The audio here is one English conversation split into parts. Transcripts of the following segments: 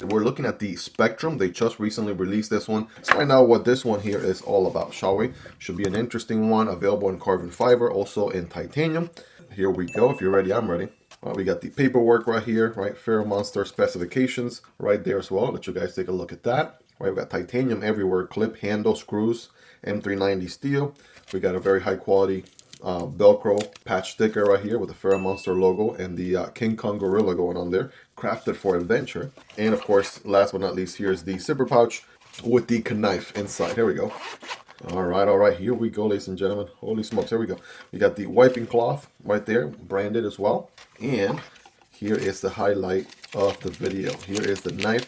We're looking at the Spectrum. They just recently released this one. Let's find out what this one here is all about, shall we? Should be an interesting one, available in carbon fiber, also in titanium. Here we go. If you're ready, I'm ready. We got the paperwork right here, right? Ferramonster specifications right there as well. Let you guys take a look at that. Right, we got titanium everywhere, clip, handle, screws, M390 steel. We got a very high quality Velcro patch sticker right here with the Ferramonster logo and the King Kong gorilla going on there, crafted for adventure. And of course, last but not least, here's the zipper pouch with the knife inside. Here we go. All right, here we go, ladies and gentlemen. Holy smokes, here we go. We got the wiping cloth right there, branded as well. And here is the highlight of the video. Here is the knife,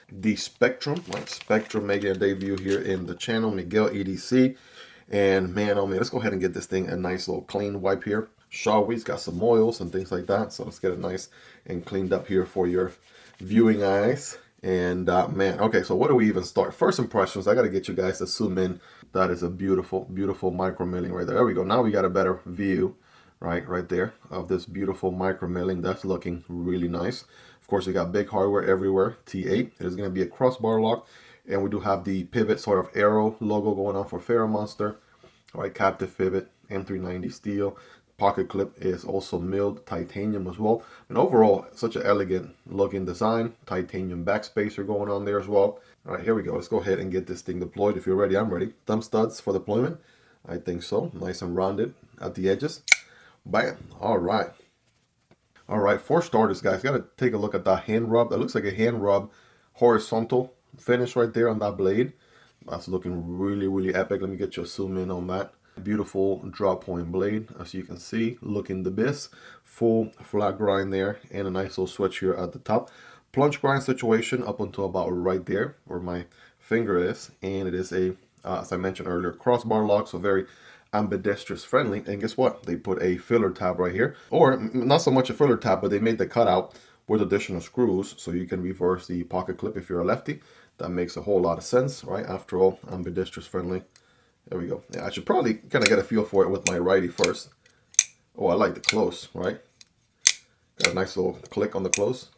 the Spectrum, right? Spectrum making a debut here in the channel, Miguel EDC. And man, oh man, let's go ahead and get this thing a nice little clean wipe here. Shall we? It's got some oils and things like that. So let's get it nice and cleaned up here for your viewing eyes. And man, okay, so where do we even start? First impressions, I got to get you guys to zoom in. That is a beautiful, beautiful micro milling right there. There we go. Now we got a better view, right there of this beautiful micro milling. That's looking really nice. Of course, we got big hardware everywhere. T8. There's going to be a crossbar lock. And we do have the pivot sort of arrow logo going on for Ferramonster. All right, captive pivot, M390 steel. Pocket clip is also milled titanium as well. And overall, such an elegant looking design. Titanium backspacer going on there as well. All right, here we go. Let's go ahead and get this thing deployed. If you're ready, I'm ready. Thumb studs for deployment. I think so. Nice and rounded at the edges. Bam. All right. All right, for starters, guys, got to take a look at that hand rub. That looks like a hand rub horizontal finish right there on that blade. That's looking really, really epic. Let me get you a zoom in on that. Beautiful drop point blade, as you can see, looking the best. Full flat grind there, and a nice little switch here at the top. Plunge grind situation up until about right there where my finger is, and it is a, as I mentioned earlier, crossbar lock, so very ambidextrous friendly. And guess what? They put a filler tab right here, or not so much a filler tab, but they made the cutout with additional screws so you can reverse the pocket clip if you're a lefty. That makes a whole lot of sense, right? After all, ambidextrous friendly. There we go. Yeah, I should probably kind of get a feel for it with my righty first. Oh, I like the close, right? Got a nice little click on the close.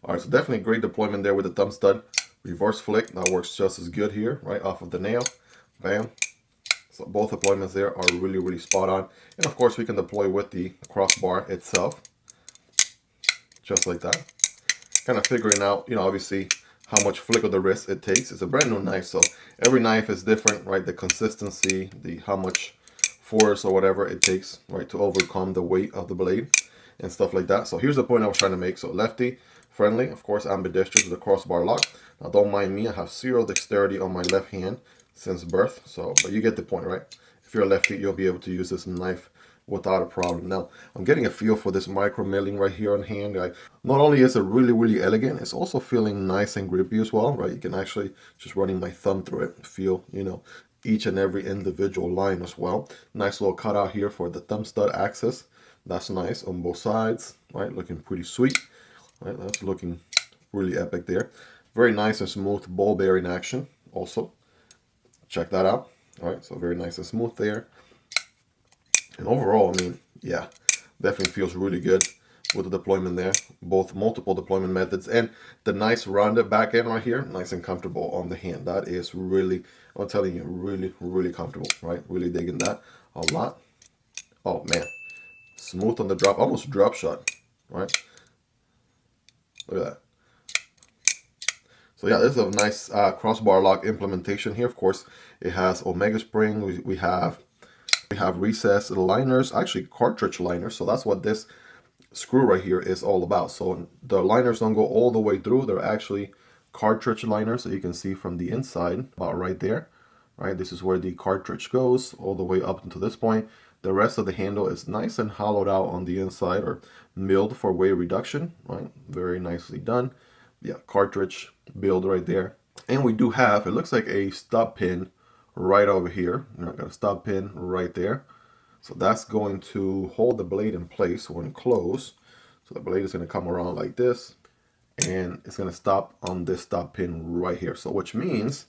All right, so definitely great deployment there with the thumb stud. Reverse flick, that works just as good here, right off of the nail. Bam. So both deployments there are really, really spot on. And of course, we can deploy with the crossbar itself. Just like that. Kind of figuring out, you know, obviously how much flick of the wrist it takes. It's a brand new knife, so every knife is different, right? The consistency, how much force or whatever it takes, right, to overcome the weight of the blade and stuff like that. So here's the point I was trying to make. So lefty friendly, of course, ambidextrous with the crossbar lock. Now don't mind me, I have zero dexterity on my left hand since birth. So, but you get the point, right? If you're a lefty, you'll be able to use this knife without a problem. Now, I'm getting a feel for this micro milling right here on hand. Not only is it really, really elegant, it's also feeling nice and grippy as well, right? You can actually, just running my thumb through it, feel, you know, each and every individual line as well. Nice little cutout here for the thumb stud access. That's nice on both sides, right? Looking pretty sweet, right? That's looking really epic there. Very nice and smooth ball bearing action also. Check that out. All right, so very nice and smooth there. And overall, I mean, yeah, definitely feels really good with the deployment there. Both multiple deployment methods and the nice rounded back end right here, nice and comfortable on the hand. That is really, I'm telling you, really, really comfortable, right? Really digging that a lot. Oh man, smooth on the drop, almost drop shot, right? Look at that. So yeah, this is a nice crossbar lock implementation here. Of course, it has Omega spring. We have recessed liners, actually cartridge liners. So that's what this screw right here is all about. So the liners don't go all the way through. They're actually cartridge liners. So you can see from the inside, about right there, right? This is where the cartridge goes all the way up until this point. The rest of the handle is nice and hollowed out on the inside, or milled for weight reduction, right? Very nicely done. Yeah, cartridge build right there. And we do have, it looks like a stop pin right over here. You know, got a stop pin right there. So that's going to hold the blade in place when closed. So the blade is going to come around like this, and it's going to stop on this stop pin right here. So which means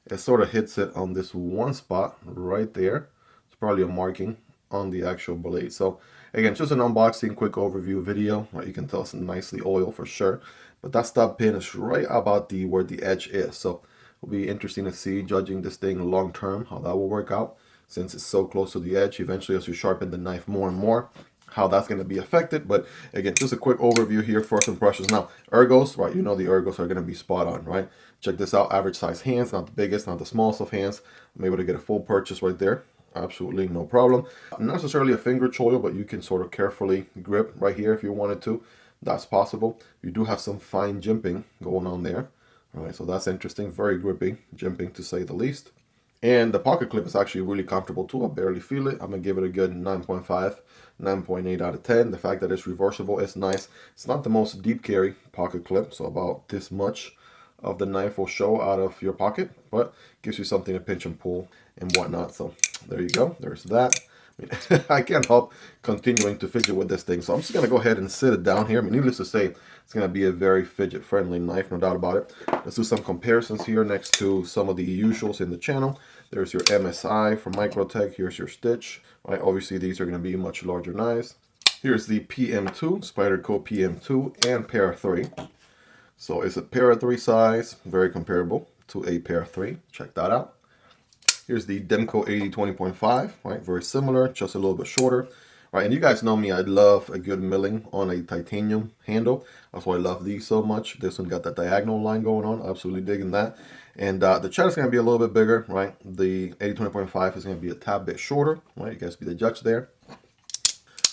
it sort of hits it on this one spot right there. It's probably a marking on the actual blade. So again, just an unboxing, quick overview video. Right, you can tell it's nicely oiled for sure. But that stub pin is right about where the edge is. So it'll be interesting to see, judging this thing long term, how that will work out, since it's so close to the edge. Eventually, as you sharpen the knife more and more, how that's going to be affected. But again, just a quick overview here, first impressions. Now, ergos, right, you know the ergos are going to be spot on, right? Check this out, average size hands, not the biggest, not the smallest of hands. I'm able to get a full purchase right there. Absolutely no problem. Not necessarily a finger choil, but you can sort of carefully grip right here if you wanted to. That's possible. You do have some fine jimping going on there. All right, so that's interesting. Very grippy, jimping to say the least. And the pocket clip is actually really comfortable too. I barely feel it. I'm going to give it a good 9.5, 9.8 out of 10. The fact that it's reversible is nice. It's not the most deep carry pocket clip, so about this much of the knife will show out of your pocket, but gives you something to pinch and pull and whatnot. So there you go. There's that. I mean, I can't help continuing to fidget with this thing. So I'm just going to go ahead and sit it down here. I mean, needless to say, it's going to be a very fidget-friendly knife, no doubt about it. Let's do some comparisons here next to some of the usuals in the channel. There's your MSI from Microtech. Here's your Stitch. Right? Obviously, these are going to be much larger knives. Here's the PM2, Spyderco PM2, and Para 3. So it's a Para 3 size, very comparable to a Para 3. Check that out. Here's the Demko AD 20.5, right? Very similar, just a little bit shorter, right? And you guys know me, I love a good milling on a titanium handle. That's why I love these so much. This one got that diagonal line going on, absolutely digging that. And the Chad is going to be a little bit bigger, right? The AD 20.5 is going to be a tad bit shorter, right? You guys be the judge there.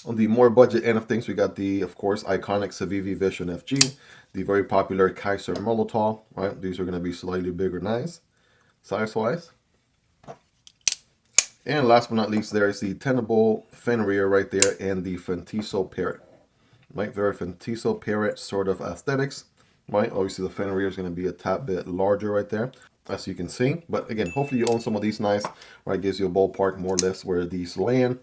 On the more budget end of things, we got the, of course, iconic Civivi Vision FG, the very popular Kizer Militaw, right? These are going to be slightly bigger knives, size-wise. And last but not least, there's the Tenable Fenrir right there and the Fintiso Parrot. Right, very Fintiso Parrot sort of aesthetics. Right, obviously the Fenrir is going to be a tad bit larger right there, as you can see. But again, hopefully you own some of these knives. Right, gives you a ballpark more or less where these land.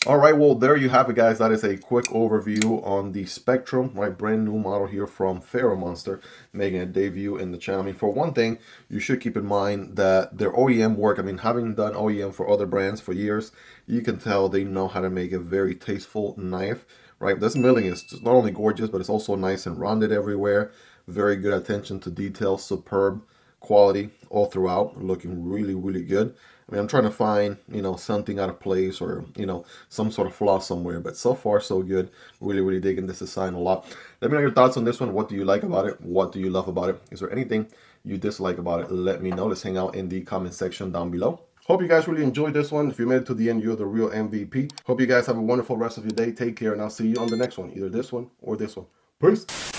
All right, well, there you have it, guys. That is a quick overview on the Spectrum, right? Brand new model here from Ferramonster, making a debut in the channel. I mean, for one thing, you should keep in mind that their OEM work, I mean, having done OEM for other brands for years, you can tell they know how to make a very tasteful knife, right? This milling is not only gorgeous, but it's also nice and rounded everywhere. Very good attention to detail, superb quality all throughout, looking really, really good. I mean, I'm trying to find, you know, something out of place or, you know, some sort of flaw somewhere. But so far, so good. Really, really digging this design a lot. Let me know your thoughts on this one. What do you like about it? What do you love about it? Is there anything you dislike about it? Let me know. Let's hang out in the comment section down below. Hope you guys really enjoyed this one. If you made it to the end, you're the real MVP. Hope you guys have a wonderful rest of your day. Take care, and I'll see you on the next one. Either this one or this one. Peace.